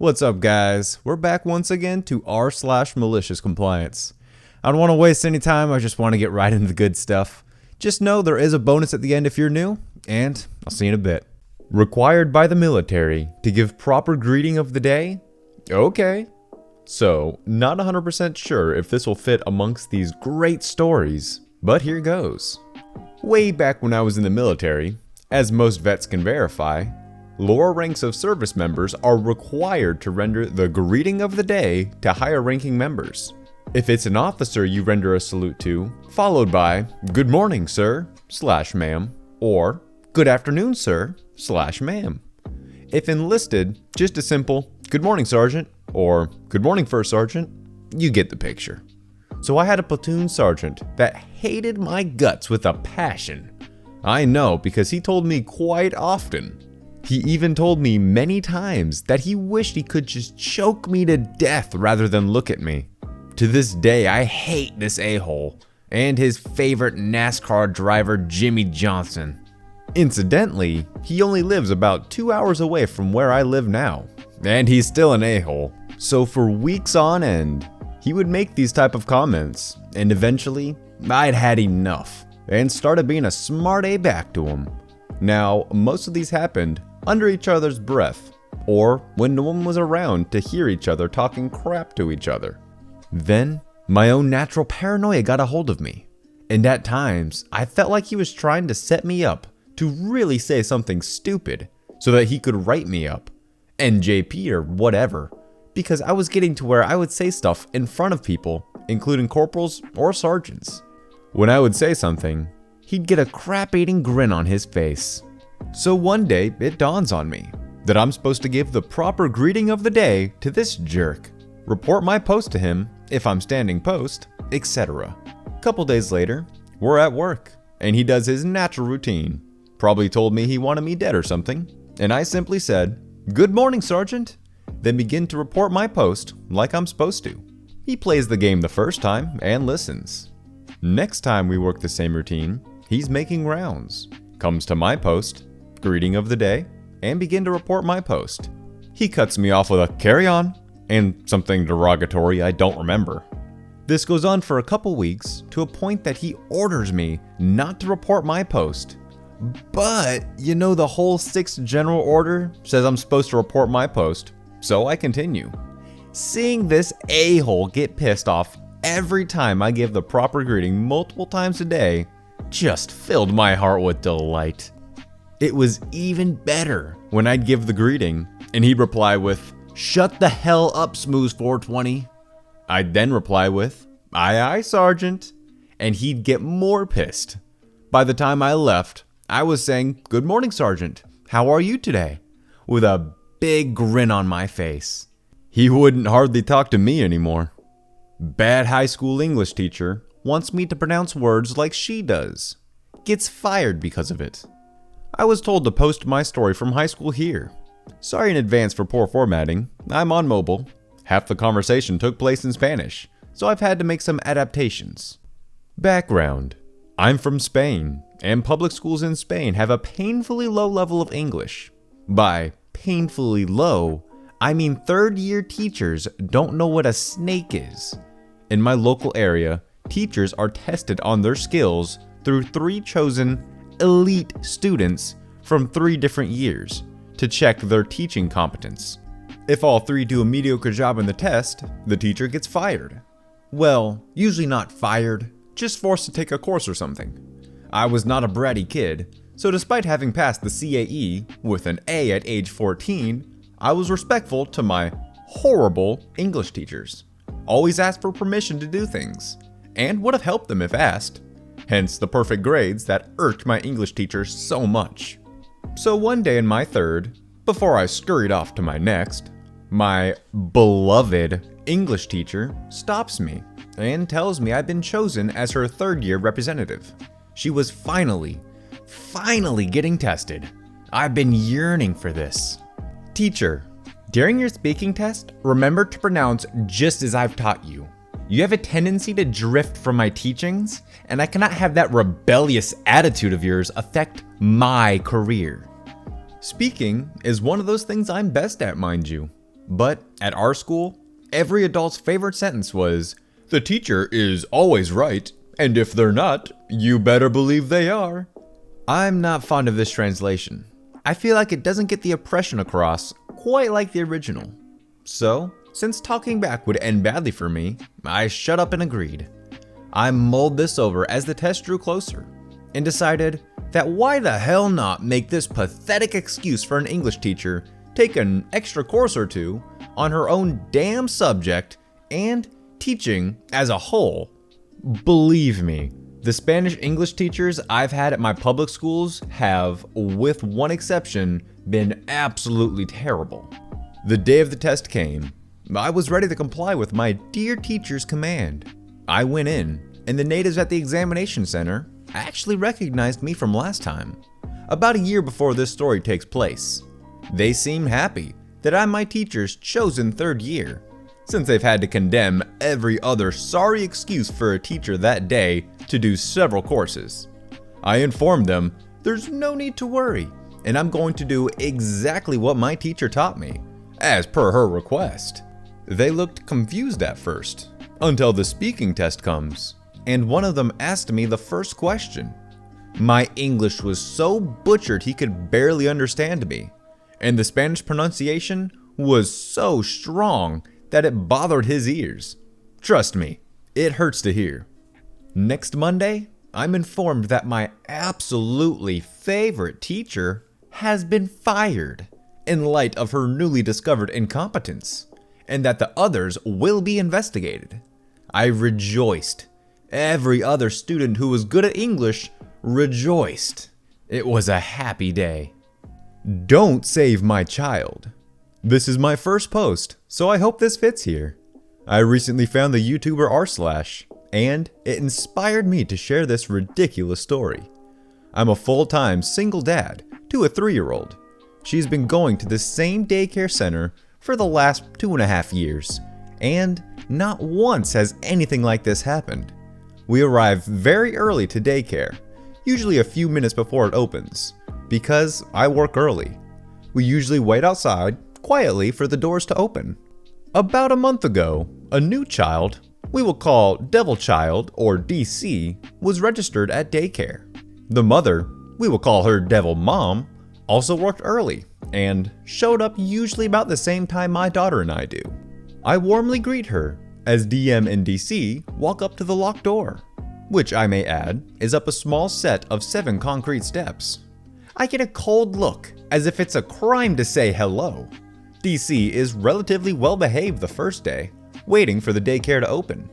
What's up, guys? We're back once again to r/malicious compliance. I don't want to waste any time, I just want to get right into the good stuff. Just know there is a bonus at the end if you're new, and I'll see you in a bit. Required by the military to give proper greeting of the day? Okay. So, not 100% sure if this will fit amongst these great stories, but here goes. Way back when I was in the military, as most vets can verify, lower ranks of service members are required to render the greeting of the day to higher ranking members. If it's an officer, you render a salute to, followed by, "Good morning, sir," /ma'am, or "Good afternoon, sir," /ma'am. If enlisted, just a simple, "Good morning, sergeant," or "Good morning, first sergeant." You get the picture. So I had a platoon sergeant that hated my guts with a passion. I know, because he told me quite often. He even told me many times that he wished he could just choke me to death rather than look at me. To this day, I hate this a-hole and his favorite NASCAR driver, Jimmy Johnson. Incidentally, he only lives about 2 hours away from where I live now, and he's still an a-hole. So for weeks on end, he would make these type of comments, and eventually, I'd had enough and started being a smart A back to him. Now, most of these happened under each other's breath, or when no one was around to hear each other talking crap to each other. Then, my own natural paranoia got a hold of me, and at times, I felt like he was trying to set me up to really say something stupid so that he could write me up, NJP or whatever, because I was getting to where I would say stuff in front of people, including corporals or sergeants. When I would say something, he'd get a crap-eating grin on his face. So one day, it dawns on me that I'm supposed to give the proper greeting of the day to this jerk, report my post to him if I'm standing post, etc. Couple days later, we're at work, and he does his natural routine. Probably told me he wanted me dead or something, and I simply said, "Good morning, Sergeant," then begin to report my post like I'm supposed to. He plays the game the first time and listens. Next time we work the same routine, he's making rounds, comes to my post, greeting of the day, and begin to report my post. He cuts me off with a "carry on," and something derogatory I don't remember. This goes on for a couple weeks to a point that he orders me not to report my post. But, you know, the whole 6th general order says I'm supposed to report my post, so I continue. Seeing this a-hole get pissed off every time I give the proper greeting multiple times a day just filled my heart with delight. It was even better when I'd give the greeting and he'd reply with, "Shut the hell up, Smooze 420. I'd then reply with, "Aye aye, Sergeant," and he'd get more pissed. By the time I left, I was saying, "Good morning, Sergeant. How are you today?" with a big grin on my face. He wouldn't hardly talk to me anymore. Bad high school English teacher wants me to pronounce words like she does. Gets fired because of it. I was told to post my story from high school here. Sorry in advance for poor formatting. I'm on mobile. Half the conversation took place in Spanish, so I've had to make some adaptations. Background. I'm from Spain, and public schools in Spain have a painfully low level of English. By painfully low, I mean third-year teachers don't know what a snake is. In my local area, teachers are tested on their skills through 3 chosen elite students from 3 different years to check their teaching competence. If all 3 do a mediocre job in the test, the teacher gets fired. Well, usually not fired, just forced to take a course or something. I was not a bratty kid, so despite having passed the CAE with an A at age 14, I was respectful to my horrible English teachers. Always asked for permission to do things, and would have helped them if asked. Hence the perfect grades that irked my English teachers so much. So one day in my 3rd, before I scurried off to my next, my beloved English teacher stops me and tells me I've been chosen as her 3rd-year representative. She was finally getting tested. I've been yearning for this. Teacher, during your speaking test, remember to pronounce just as I've taught you. You have a tendency to drift from my teachings, and I cannot have that rebellious attitude of yours affect my career. Speaking is one of those things I'm best at, mind you. But at our school, every adult's favorite sentence was, "The teacher is always right, and if they're not, you better believe they are." I'm not fond of this translation. I feel like it doesn't get the impression across quite like the original. So, since talking back would end badly for me, I shut up and agreed. I mulled this over as the test drew closer, and decided that why the hell not make this pathetic excuse for an English teacher take an extra course or two on her own damn subject and teaching as a whole. Believe me, the Spanish English teachers I've had at my public schools have, with one exception, been absolutely terrible. The day of the test came. I was ready to comply with my dear teacher's command. I went in, and the natives at the examination center actually recognized me from last time, about a year before this story takes place. They seem happy that I'm my teacher's chosen third year, since they've had to condemn every other sorry excuse for a teacher that day to do several courses. I informed them there's no need to worry, and I'm going to do exactly what my teacher taught me, as per her request. They looked confused at first, until the speaking test comes, and one of them asked me the first question. My English was so butchered he could barely understand me, and the Spanish pronunciation was so strong that it bothered his ears. Trust me, it hurts to hear. Next Monday, I'm informed that my absolutely favorite teacher has been fired in light of her newly discovered incompetence, and that the others will be investigated. I rejoiced. Every other student who was good at English rejoiced. It was a happy day. Don't save my child. This is my first post, so I hope this fits here. I recently found the YouTuber r/, and it inspired me to share this ridiculous story. I'm a full-time single dad to a 3-year-old. She's been going to the same daycare center for the last 2.5 years, and not once has anything like this happened. We arrive very early to daycare, usually a few minutes before it opens, because I work early. We usually wait outside quietly for the doors to open. About a month ago, a new child, we will call Devil Child or DC, was registered at daycare. The mother, we will call her Devil Mom, also worked early and showed up usually about the same time my daughter and I do. I warmly greet her as DM and DC walk up to the locked door, which I may add is up a small set of 7 concrete steps. I get a cold look as if it's a crime to say hello. DC is relatively well behaved the first day, waiting for the daycare to open.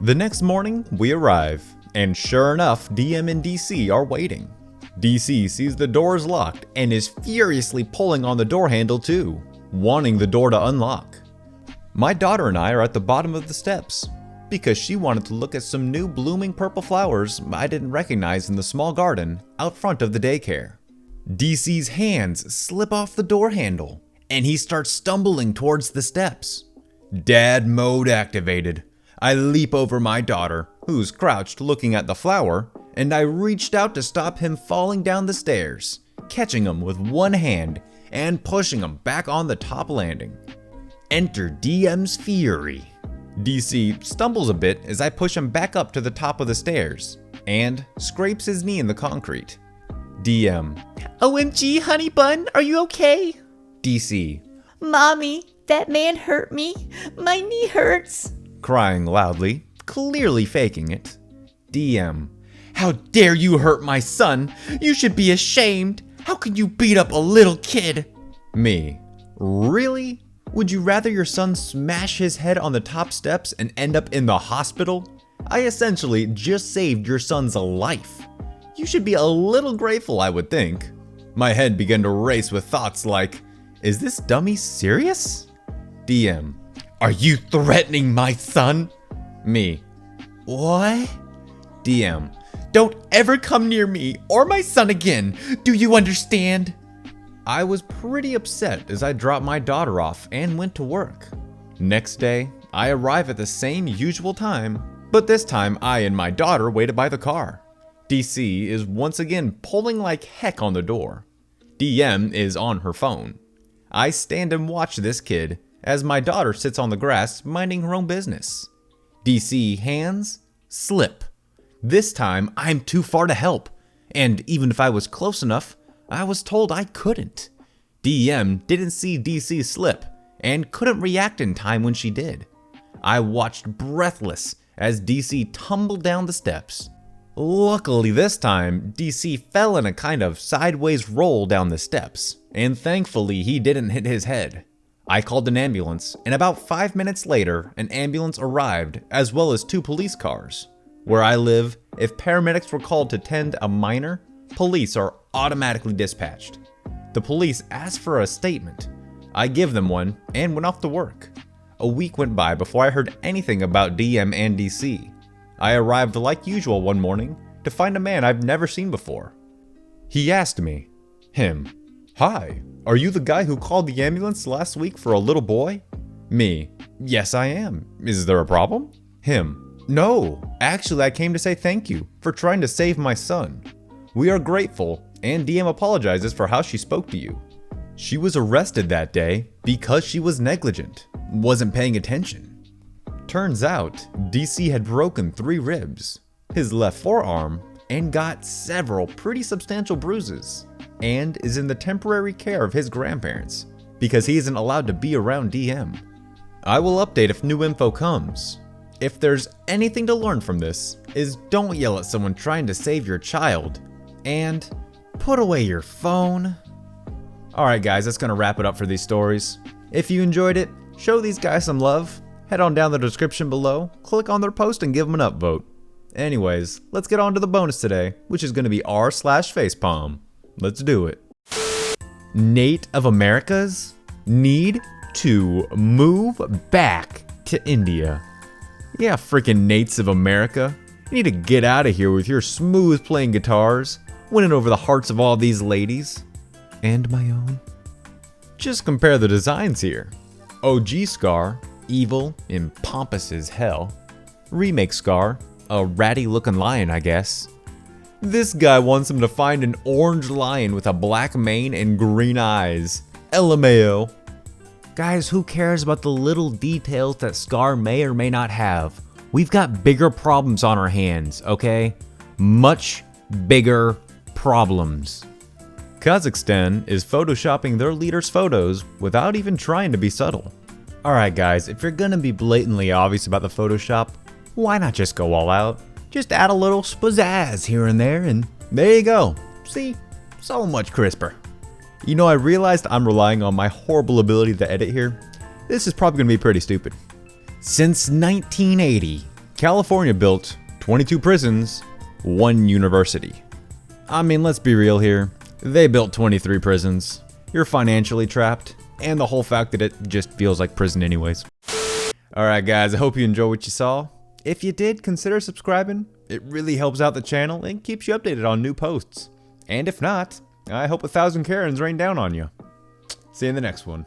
The next morning, we arrive, and sure enough, DM and DC are waiting. DC sees the doors locked and is furiously pulling on the door handle too, wanting the door to unlock. My daughter and I are at the bottom of the steps, because she wanted to look at some new blooming purple flowers I didn't recognize in the small garden out front of the daycare. DC's hands slip off the door handle, and he starts stumbling towards the steps. Dad mode activated. I leap over my daughter, who's crouched looking at the flower, and I reached out to stop him falling down the stairs, catching him with one hand and pushing him back on the top landing. Enter DM's fury. DC stumbles a bit as I push him back up to the top of the stairs and scrapes his knee in the concrete. DM. OMG, honey bun, are you okay? DC. Mommy, that man hurt me. My knee hurts. Crying loudly, clearly faking it. DM. How dare you hurt my son? You should be ashamed. How can you beat up a little kid? Me. Really? Would you rather your son smash his head on the top steps and end up in the hospital? I essentially just saved your son's life. You should be a little grateful, I would think. My head began to race with thoughts like, is this dummy serious? DM. Are you threatening my son? Me. What? DM. Don't ever come near me or my son again. Do you understand? I was pretty upset as I dropped my daughter off and went to work. Next day, I arrive at the same usual time, but this time I and my daughter waited by the car. DC is once again pulling like heck on the door. DM is on her phone. I stand and watch this kid as my daughter sits on the grass minding her own business. DC hands slip. This time I'm too far to help, and even if I was close enough, I was told I couldn't. DM didn't see DC slip and couldn't react in time when she did. I watched breathless as DC tumbled down the steps. Luckily this time, DC fell in a kind of sideways roll down the steps, and thankfully he didn't hit his head. I called an ambulance, and about 5 minutes later, an ambulance arrived, as well as 2 police cars. Where I live, if paramedics were called to tend a minor, police are automatically dispatched. The police asked for a statement. I give them one and went off to work. A week went by before I heard anything about DM and DC. I arrived like usual one morning to find a man I've never seen before. He asked me, "Hi, are you the guy who called the ambulance last week for a little boy?" Me, "Yes, I am. Is there a problem?" Him, "No, actually I came to say thank you for trying to save my son. We are grateful, and DM apologizes for how she spoke to you. She was arrested that day because she was negligent, wasn't paying attention." Turns out, DC had broken 3 ribs, his left forearm, and got several pretty substantial bruises, and is in the temporary care of his grandparents because he isn't allowed to be around DM. I will update if new info comes. If there's anything to learn from this, is don't yell at someone trying to save your child, and put away your phone. Alright guys, that's gonna wrap it up for these stories. If you enjoyed it, show these guys some love. Head on down the description below, click on their post and give them an upvote. Anyways, let's get on to the bonus today, which is gonna be r/facepalm. Let's do it. Nate of Americas need to move back to India. Yeah, freaking Nates of America. You need to get out of here with your smooth playing guitars, winning over the hearts of all these ladies. And my own. Just compare the designs here. OG Scar, evil and pompous as hell. Remake Scar, a ratty looking lion I guess. This guy wants him to find an orange lion with a black mane and green eyes. LMAO. Guys, who cares about the little details that Scar may or may not have? We've got bigger problems on our hands, okay? Much bigger problems. Kazakhstan is photoshopping their leaders' photos without even trying to be subtle. Alright guys, if you're gonna be blatantly obvious about the Photoshop, why not just go all out? Just add a little spazazz here and there and there you go. See? So much crisper. You know, I realized I'm relying on my horrible ability to edit here. This is probably gonna be pretty stupid. Since 1980, California built 22 prisons, 1 university. I mean, let's be real here. They built 23 prisons. You're financially trapped. And the whole fact that it just feels like prison anyways. Alright guys, I hope you enjoyed what you saw. If you did, consider subscribing. It really helps out the channel and keeps you updated on new posts. And if not, I hope 1,000 Karens rain down on you. See you in the next one.